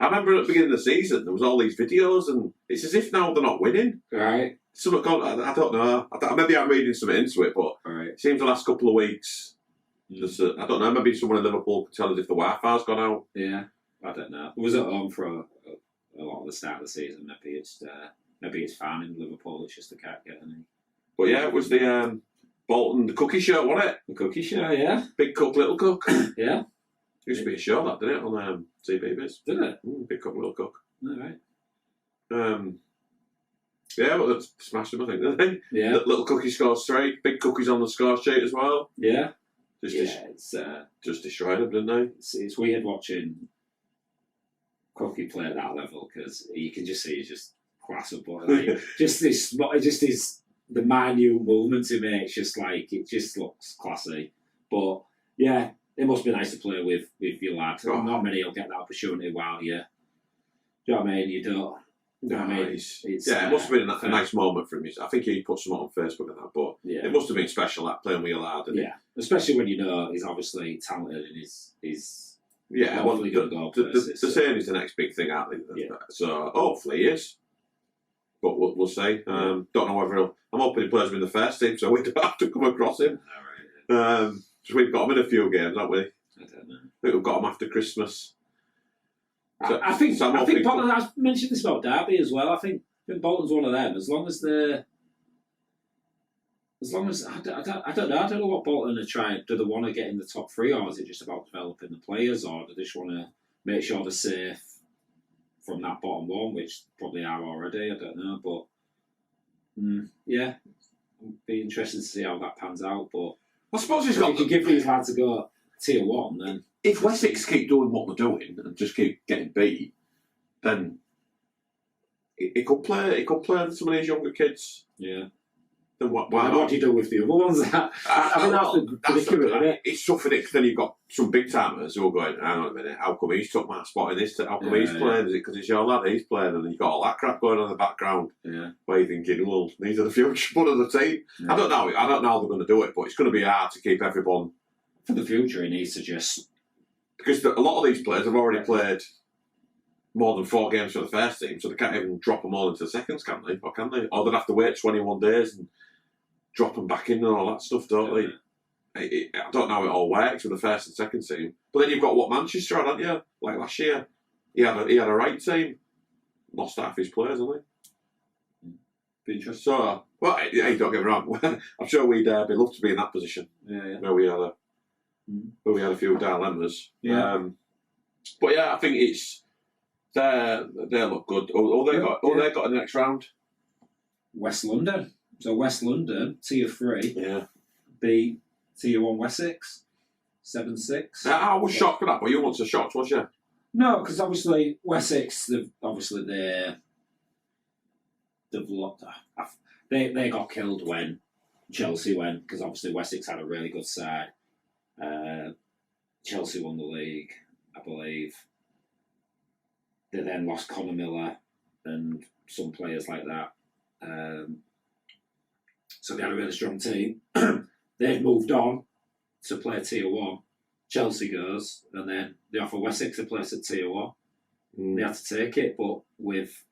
A: I remember at the beginning of the season there was all these videos, and it's as if now they're not winning.
B: Right.
A: Something gone. I don't know. Maybe I'm reading something into it, but it seems the last couple of weeks. I don't know. Maybe someone in Liverpool could tell us if the Wi-Fi's gone out.
B: Yeah, I don't know. It was at home for a lot of the start of the season. Maybe it's fine in Liverpool. It's just they can't get any.
A: But yeah, it was the Bolton, the cookie show, wasn't it?
B: The cookie show, yeah.
A: Big cook, little cook.
B: Yeah.
A: Used to be a show, that, didn't it, on TV Biz?
B: Did it?
A: Big cook, little cook.
B: All right.
A: Yeah, well, they smashed them, I think, didn't they?
B: Yeah.
A: Little cookie scores 3. Big cookies on the score sheet as well.
B: Yeah.
A: It's just destroyed them, didn't they?
B: It's weird watching Cookie play at that level because you can just see he's just class up, but like, just his the minute movements he makes, just like it just looks classy. But yeah, it must be nice to play with your lad.
A: Oh.
B: Not many will get that opportunity while you. Do you know what I mean? You don't.
A: No,
B: I mean,
A: it must have been a nice moment for him. I think he put some on Facebook and that, but
B: yeah,
A: it must have been special that playing with your lad.
B: Yeah, especially when you know he's obviously talented and he's
A: yeah. Well,
B: hopefully going to go
A: the
B: places.
A: saying is the next big thing, aren't they?
B: Yeah.
A: So hopefully he is, but we'll see. Don't know whether I'm hoping he plays him in the first team, so we don't have to come across him.
B: All right.
A: So we've got him in a few games, haven't we?
B: I don't know.
A: I think we've got him after Christmas. So,
B: I think
A: Bolton,
B: Bolton, I've mentioned this about Derby as well. I think Bolton's one of them. As long as I don't know what Bolton are trying. Do they want to get in the top three, or is it just about developing the players, or do they just want to make sure they're safe from that bottom one, which probably are already? I don't know, but yeah, it'll be interesting to see how that pans out. But
A: I suppose he's
B: if
A: got.
B: you can give these lads a go tier one, then
A: if Wessex keep doing what they're doing and just keep getting beat, then it could play. It could play some of these younger kids.
B: Yeah.
A: Then what
B: do you do with the other ones? I mean, that's the predicament, isn't it?
A: It's tough, because then you've got some big timers who are going, hang on a minute, how come he's took my spot in this? How come he's playing? Is it because it's your lad he's playing? And you've got all that crap going on in the background.
B: Yeah.
A: Where you're thinking, well, these are the future of the team. Yeah. I don't know how they're going to do it, but it's going to be hard to keep everyone.
B: For the future, he needs to just.
A: Because a lot of these players have already played more than 4 games for the first team, so they can't even drop them all into the seconds, can they? Or can they? Or they'd have to wait 21 days and drop them back in and all that stuff, don't they? I don't know how it all works with the first and second team. But then you've got what Manchester had, haven't you? Like last year. He had a right team. Lost half his players, hasn't he? Be interesting. So, well, hey, don't get me wrong. I'm sure we'd be love to be in that position.
B: Yeah.
A: Where we had a few dilemmas.
B: Yeah.
A: But yeah, I think it's they look good. They got in the next round.
B: West London. So West London, tier 3.
A: Yeah.
B: Beat tier 1 Wessex, 7-6.
A: I was shocked at that, but you weren't so shocked, was you?
B: No, because obviously Wessex, they've lost. They got killed when Chelsea went, because obviously Wessex had a really good side. Chelsea won the league, I believe. They then lost Conor Miller and some players like that. So they had a really strong team. They've moved on to play tier 1. Chelsea goes, and then they offer Wessex a place at tier 1. They had to take it, but with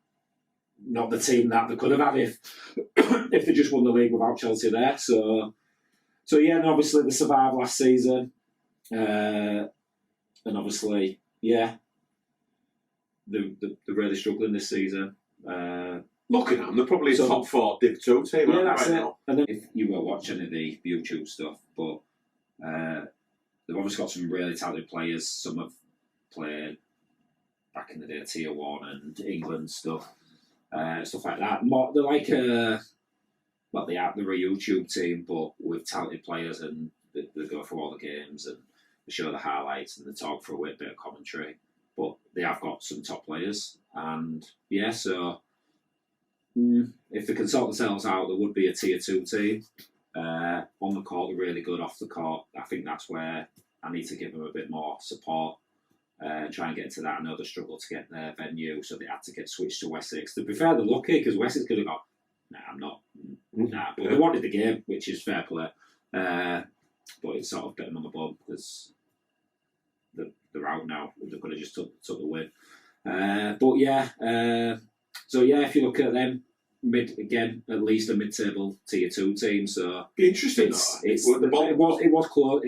B: not the team that they could have had if they just won the league without Chelsea there. So yeah, and obviously they survived last season. And obviously, yeah, they're really struggling this season.
A: Looking at them, they're probably a top 4 Div 2 team.
B: Yeah, that's
A: right
B: it.
A: Now.
B: And then if you were watching the YouTube stuff, but they've obviously got some really talented players. Some have played back in the day tier 1 and England stuff like that. They're like they're a YouTube team, but with talented players, and they go through all the games and they show the highlights and they talk for a bit of commentary. But they have got some top players, and yeah, so. If they can sort themselves out, there would be a tier 2 team. On the court, they're really good. Off the court, I think that's where I need to give them a bit more support. Try and get to that. I know they struggled to get their venue, so they had to get switched to Wessex. To be fair, they're lucky, because Wessex could have got, I'm not. Nah, but they wanted the game, which is fair play. But it's sort of getting them on the bum, because they're out now. They could have just took the win. But yeah. So yeah, if you look at them, at least a mid-table tier 2 team. So
A: interesting.
B: It was close.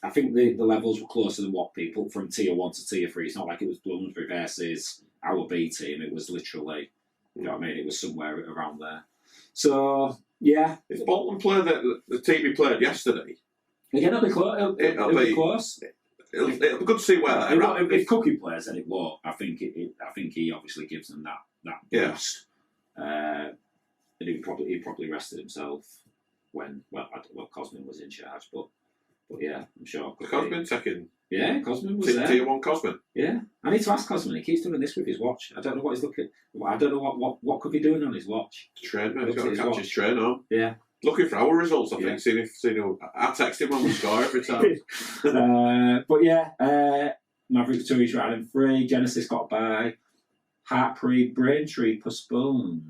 B: I think the levels were closer than what people from tier 1 to tier 3. It's not like it was Bloomsbury versus our B team. It was literally, you know what I mean. It was somewhere around there. So yeah,
A: if Bolton play the team he played yesterday,
B: again, it'll be close. It'll be close.
A: It'll be good to see where they're at.
B: If Cookie plays, then it won't. I think he obviously gives them that boost. And he probably rested himself when Cosmin was in charge, but yeah, I'm sure
A: Cosmin second.
B: Yeah, Cosmin was there.
A: Tier 1 Cosmin.
B: Yeah, I need to ask Cosmin. He keeps doing this with his watch. I don't know what he's looking. I don't know what could be doing on his watch.
A: Train, man. He's got
B: Looks
A: to
B: at his
A: catch his train home.
B: Yeah.
A: Looking for our results, I think.
B: Yeah.
A: Seeing who, I text him when we score every time.
B: But yeah, Mavericks 2 each round in 3. Genesis got by. Hartpury, Braintree postponed.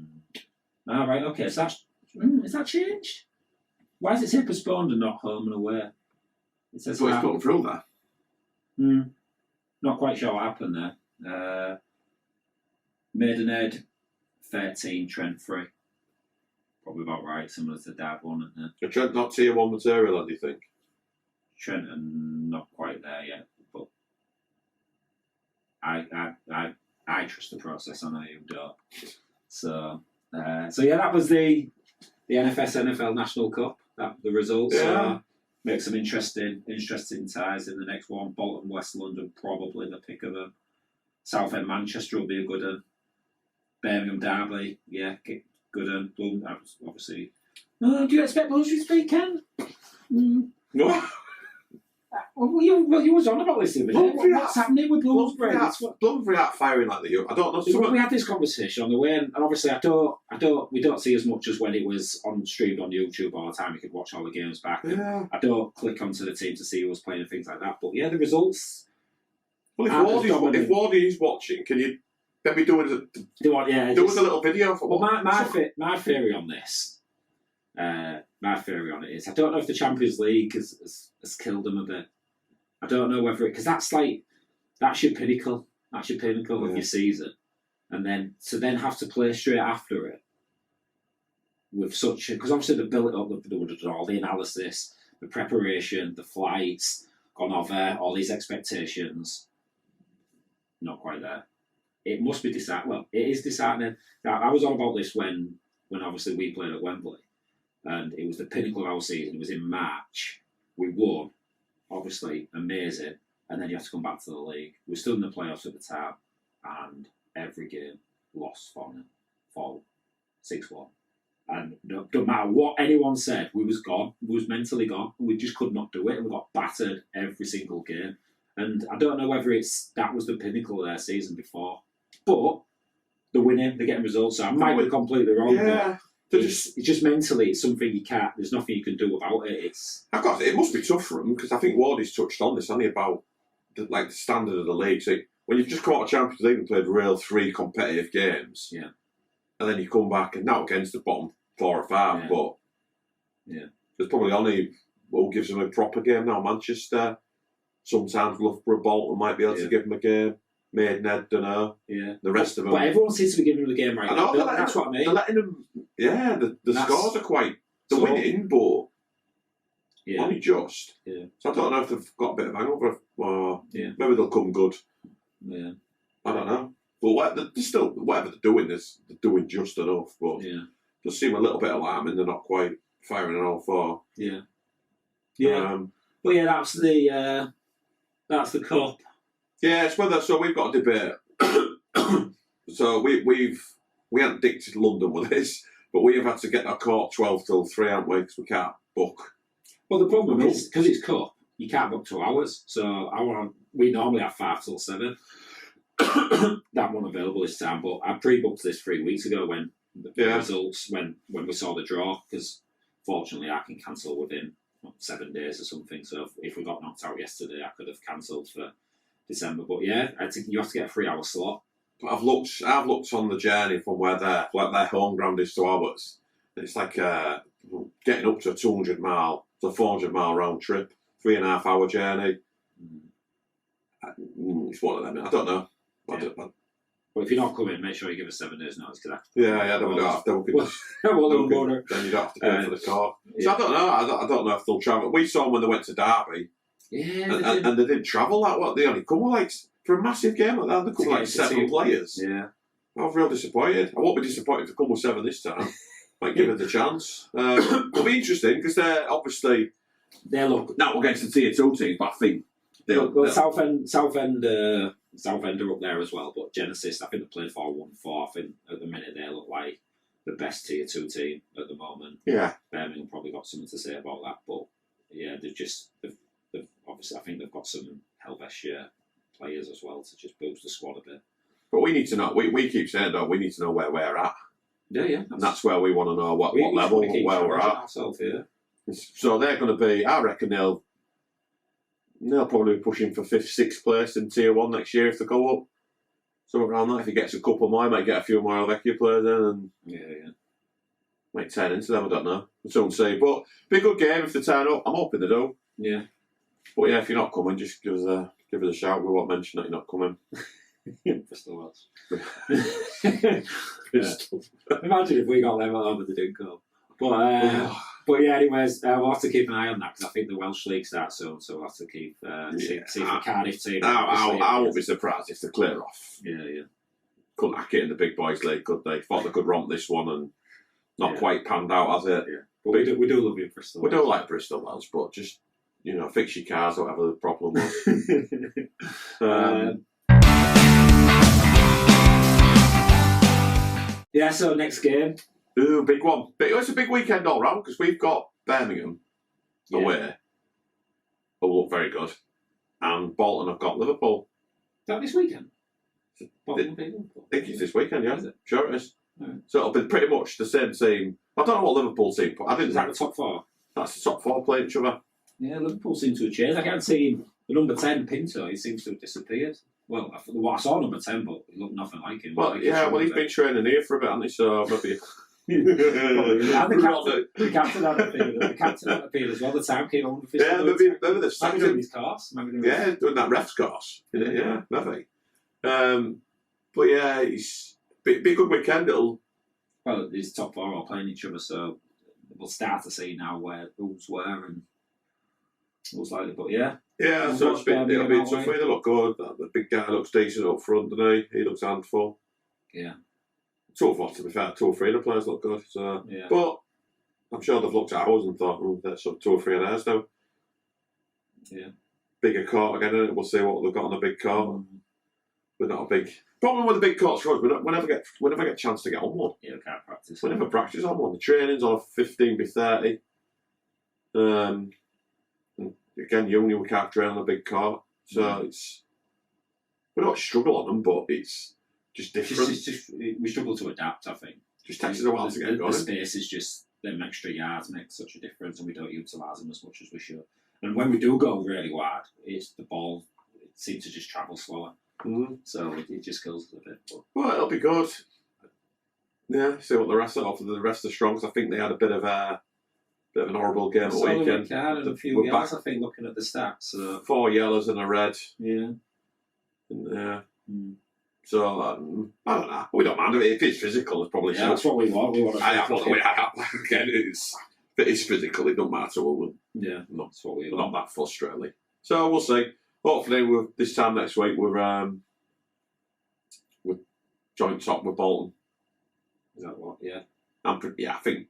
B: All right, okay. So is that changed? Why does it say postponed and not home and away? It says
A: So he's putting through that.
B: Not quite sure what happened there. Maidenhead 13, Trent 3. Probably about right, similar to Dad one, isn't it?
A: Are Trent not tier 1 material, do you think?
B: Trent are not quite there yet, but I trust the process. I know you don't. So yeah, that was the NFS NFL National Cup. That the results.
A: Yeah.
B: Make some interesting ties in the next one. Bolton, West London, probably the pick of them. Southend, Manchester will be a good one. Birmingham, Derby, yeah, good one. Obviously. Do you expect Blues this weekend?
A: No.
B: Well, you was on about this the other day. What's happening with Bloomsbury?
A: Bloomsbury aren't firing like they do. I don't know.
B: We had this conversation on the way, and obviously we don't see as much as when it was streamed on YouTube all the time. You could watch all the games back.
A: Yeah.
B: I don't click onto the team to see who was playing and things like that. But yeah, the results.
A: Well, if Wardy's watching, can you maybe do a little video for?
B: Well, my theory on this. My theory on it is I don't know if the Champions League has killed them a bit. I don't know whether because that's your pinnacle. That's your pinnacle of your season, and then have to play straight after it with such because obviously they built it up, they would have done all the analysis, the preparation, the flights, gone over all these expectations. Not quite there. It must be disheartening. Well, it is disheartening. Now, I was on about this when obviously we played at Wembley. And it was the pinnacle of our season. It was in March. We won, obviously, amazing. And then you have to come back to the league. We're still in the playoffs at the time. And every game lost 4-0, 6-1. And no matter what anyone said, we was gone. We was mentally gone. We just could not do it. And we got battered every single game. And I don't know whether that was the pinnacle of their season before. But they're winning. They're getting results. So I might be completely wrong.
A: Yeah.
B: It's just mentally, it's something you can't. There's nothing you can do about it.
A: It must be tough for them because I think Wardy's touched on this, only about the standard of the league. So when you've just come out of Champions League and played real 3 competitive games,
B: yeah,
A: and then you come back and not against the bottom 4 or 5, but there's probably only who gives them a proper game now. Manchester, sometimes Loughborough, Bolton might be able to give them a game. Maidenhead, don't know.
B: Yeah.
A: The rest of them.
B: But everyone seems to be giving them the game right now. That's what I mean.
A: They're letting them. Yeah, the scores are quite. They're winning, but only just.
B: Yeah.
A: So I don't know if they've got a bit of hangover, or maybe they'll come good.
B: Yeah.
A: I don't know. But they're still whatever they're doing they're doing just enough. But does seem a little bit alarming. They're not quite firing on all 4.
B: Yeah. Yeah. But yeah, that's the cup.
A: Yeah, it's whether. So we've got a debate. So we haven't dictated London with this, but we have had to get our court 12 till 3, haven't we? Because we can't book.
B: Well, the problem is because it's cup, you can't book 2 hours. So we normally have 5 till 7. That one available this time, but I pre-booked this 3 weeks ago when the results when we saw the draw because fortunately I can cancel within 7 days or something. So if we got knocked out yesterday, I could have cancelled for December, but yeah, I think you have to get a 3-hour slot.
A: But I've looked on the journey from where their home ground is to ours. It's like getting up to a 200 mile, to 400 mile round trip, 3.5 hour journey. It's one of them. I don't know.
B: Well, if you're not coming, make sure you give us 7 days notice.
A: Then we don't have to. Then you don't have to pay for the car. So I don't know. I don't know if they'll travel. We saw them when they went to Derby.
B: Yeah,
A: and they didn't travel that well. They only come with for a massive game like that. They come with 7 players.
B: Yeah,
A: I was real disappointed. I won't be disappointed if they come with 7 this time. Might give it the chance. It'll be interesting because they're obviously not against the tier 2 team, but I think
B: Southend are up there as well. But Genesis, I think they played 4-1-4. I think at the minute they look like the best tier 2 team at the moment.
A: Yeah,
B: Birmingham probably got something to say about that, but yeah, they've obviously I think they've got some Helvetia players as well to just boost the squad a bit.
A: But we need to know. We keep saying though, we need to know where we're at.
B: Yeah.
A: And that's where we want to know what level, where we're at.
B: Ourselves, yeah.
A: So they're going to be, I reckon they'll probably be pushing for 5th, 6th place in Tier 1 next year if they go up. So around that, if he gets a couple more, he might get a few more Vecchia players in and might turn into them, I don't know. We'll soon see. But be a good game if they turn up. I'm hoping they do.
B: Yeah.
A: But yeah, if you're not coming, just give us a shout. We won't mention that you're not coming.
B: Bristol was. Imagine if we got them over the didn't come. But yeah, anyways, we'll have to keep an eye on that because I think the Welsh League starts soon, so we'll have to keep see if the Cardiff team.
A: I won't be surprised if they clear off.
B: Yeah.
A: Couldn't hack it in the Big Boys League, could they? Thought they could romp this one and not quite panned out, has it?
B: Yeah. But we do love you, Bristol.
A: We do like Bristol lads, but just fix your cars, whatever the problem was.
B: Yeah, so next game.
A: Ooh, big one. It's a big weekend all round because we've got Birmingham away, who look very good, and Bolton have got Liverpool.
B: Is that this weekend?
A: I think it's this weekend, yeah. Sure it is. Right. So it'll be pretty much the same team. I don't know what Liverpool team, but I think
B: is that the top 4?
A: That's the top 4 playing each other.
B: Yeah, Liverpool seem to have changed. I can't see the number 10 Pinto. He seems to have disappeared. Well, I saw number 10, but he looked nothing like him.
A: Well, he's been training here for a bit, hasn't he? So maybe.
B: The captain had appeared as well. The timekeeper.
A: Yeah, maybe they've sacked him.
B: His course.
A: Doing that ref's course. Yeah, maybe. But yeah, it's be a good weekend.
B: Well, these top 4 are playing each other, so we'll start to see now who's where and who's likely. But yeah.
A: Yeah, so it'll be tough. They look good. The big guy looks decent up front, doesn't he? He looks handful.
B: Yeah.
A: 2 or 4, to be fair. 2 or 3 of the players look good. So,
B: yeah.
A: But I'm sure they've looked at ours and thought, that's 2 or 3 of theirs now.
B: Yeah.
A: Bigger court again, and we'll see what they've got on the big court. We're not a big problem with the big courts. We never get a chance to get on one.
B: Yeah, we can't practice.
A: We never practice on one. The training's on a 15x30. Again, uni we can't train on a big court, so we don't struggle on them, but it's just different.
B: We struggle to adapt. I think
A: just takes us a while to get going.
B: The space is just them extra yards make such a difference, and we don't utilise them as much as we should. And when we do go really wide, it's the ball. It seems to just travel slower. So it just kills us a bit.
A: Well, it'll be good. Yeah, see what the rest are strong. Cause I think they had a bit of an horrible game at the weekend.
B: And a few yellows, I think, looking at the stats.
A: 4 yellows and a red.
B: Yeah.
A: So I don't know. We don't mind if it's physical. It's probably
B: that's what we want. We want
A: again, if it's physical, it don't matter.
B: That's what we want.
A: Not that fussed really. So we'll see. Hopefully, this time next week we're joint top with Bolton.
B: Is that what? Yeah.
A: I think.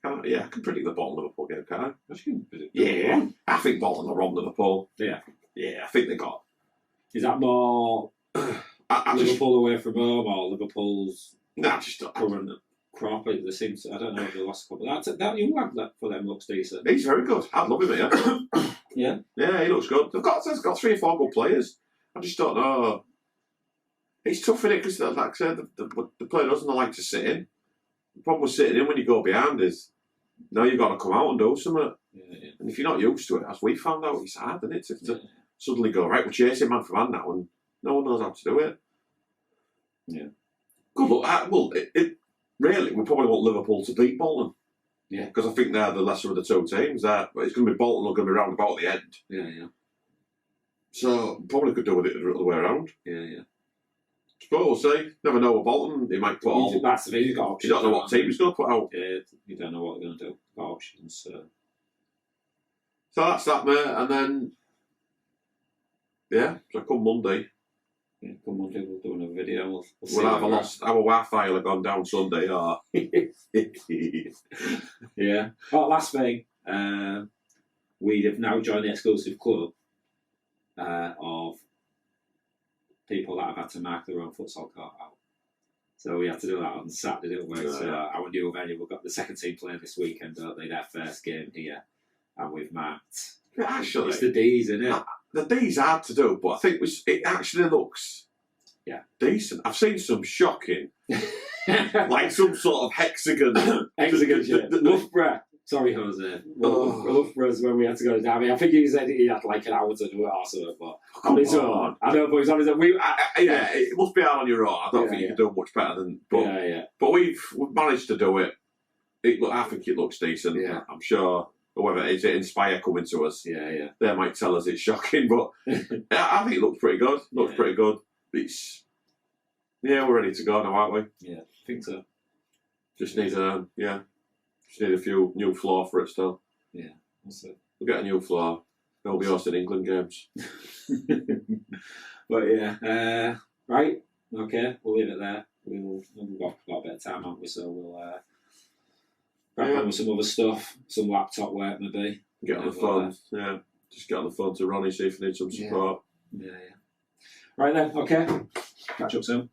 A: I can predict the Bolton Liverpool game, can't I?
B: Yeah.
A: I think Bolton will run Liverpool.
B: Yeah.
A: Yeah, I think they got.
B: Is that more Liverpool away from home or Liverpool's current crop? They seem to, I don't know if they lost a couple. That young lad that for them looks decent.
A: He's very good. I love him here.
B: Yeah.
A: Yeah, he looks good. They've got 3 or 4 good players. I just don't know. It's tough in it because, like I said, the player doesn't like to sit in. The problem with sitting in when you go behind is now you've got to come out and do something.
B: Yeah.
A: And if you're not used to it, as we found out, it's hard, isn't it? To suddenly go, right, we're chasing man for man now, and no one knows how to do it.
B: Yeah.
A: Good luck. Really, we probably want Liverpool to beat Bolton.
B: Yeah.
A: Because I think they're the lesser of the 2 teams. But it's going to be Bolton, or going to be round about at the end.
B: Yeah.
A: So probably could do with it the other way around.
B: Yeah.
A: But we'll see. Never know with Bolton. They might put on.
B: That's the thing. He's got options.
A: You don't know what team he's going to put out.
B: Yeah, you don't know what they're going to do. Got options.
A: So that's that, mate. And then, so come Monday.
B: Yeah, come Monday we'll do another video.
A: We'll have lost. Our Wi-Fi will have gone down Sunday. Or
B: yeah. Oh, last thing. We have now joined the exclusive club of people that have had to mark their own futsal court out. So we had to do that on Saturday, didn't we? So our new venue, we've got the second team playing this weekend, don't they? Their first game here, and we've marked.
A: Actually,
B: it's the D's, isn't it?
A: The D's hard to do, but I think it actually looks decent. I've seen some shocking, like some sort of hexagon.
B: Hexagon shit. Loughborough. Sorry, Jose. Loughborough's when we had to go to Derby. I think he said he had like an hour to do it or something, but on his own. I know, but he's on his own.
A: Yeah, it must be hard on your own. I don't think you can do much better than. But, but we've managed to do it. I think it looks decent.
B: Yeah.
A: I'm sure. Whether it Inspire coming to us, they might tell us it's shocking, but I think it looks pretty good. Pretty good. It's we're ready to go now, aren't we?
B: Yeah, I think so.
A: Just need a few new floor for it still.
B: Yeah, that's it.
A: We'll get a new floor. They'll be hosting England games.
B: But right, okay, we'll leave it there. We've got a bit of time, haven't we? So we'll crack on with some other stuff, some laptop work maybe.
A: Get on the phone, just get on the phone to Ronnie, see if he needs some support.
B: Yeah. Right then, okay. Catch up soon.